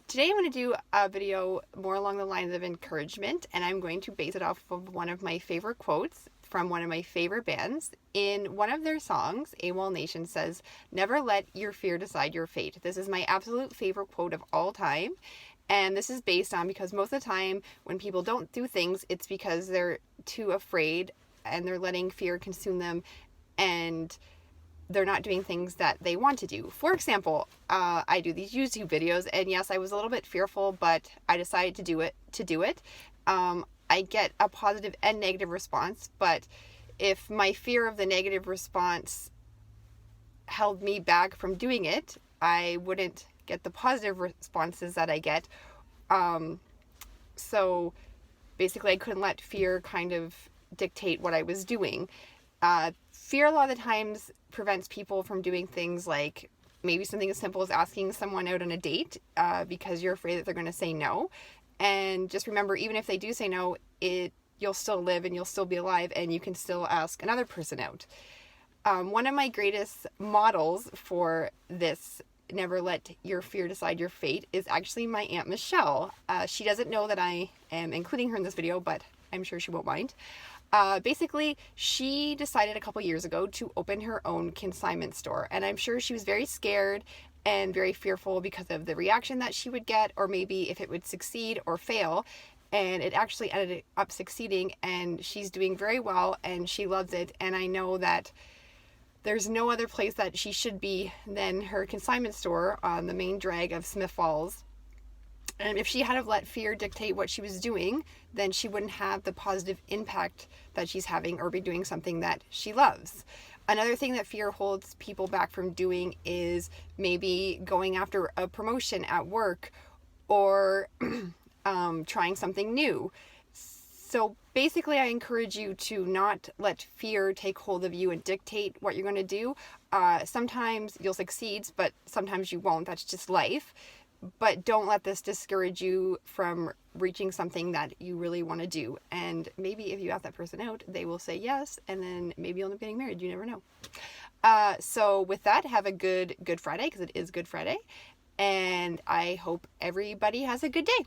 Today I'm going to do a video more along the lines of encouragement, and I'm going to base it off of one of my favorite quotes from one of my favorite bands. In one of their songs, AWOL Nation says, "Never let your fear decide your fate." This is my absolute favorite quote of all time. And this is based on because most of the time when people don't do things, it's because they're too afraid and they're letting fear consume them, and they're not doing things that they want to do. For example, I do these YouTube videos, and yes, I was a little bit fearful, but I decided to do it. I get a positive and negative response, but if my fear of the negative response held me back from doing it, I wouldn't get the positive responses that I get. So basically, I couldn't let fear kind of dictate what I was doing. Fear a lot of the times prevents people from doing things like maybe something as simple as asking someone out on a date because you're afraid that they're going to say no. And just remember, even if they do say no, you'll still live and you'll still be alive, and you can still ask another person out. One of my greatest models for this "never let your fear decide your fate" is actually my Aunt Michelle. She doesn't know that I am including her in this video, but I'm sure she won't mind. Basically, she decided a couple years ago to open her own consignment store, and I'm sure she was very scared and very fearful because of the reaction that she would get, or maybe if it would succeed or fail. And it actually ended up succeeding, and she's doing very well, and she loves it. And I know that there's no other place that she should be than her consignment store on the main drag of Smith Falls. And if she had have let fear dictate what she was doing, then she wouldn't have the positive impact that she's having or be doing something that she loves. Another thing that fear holds people back from doing is maybe going after a promotion at work or trying something new. So basically, I encourage you to not let fear take hold of you and dictate what you're going to do. Sometimes you'll succeed, but sometimes you won't. That's just life. But don't let this discourage you from reaching something that you really want to do. And maybe if you ask that person out, they will say yes, and then maybe you'll end up getting married. You never know. So with that, have a good Friday, because it is Good Friday. And I hope everybody has a good day.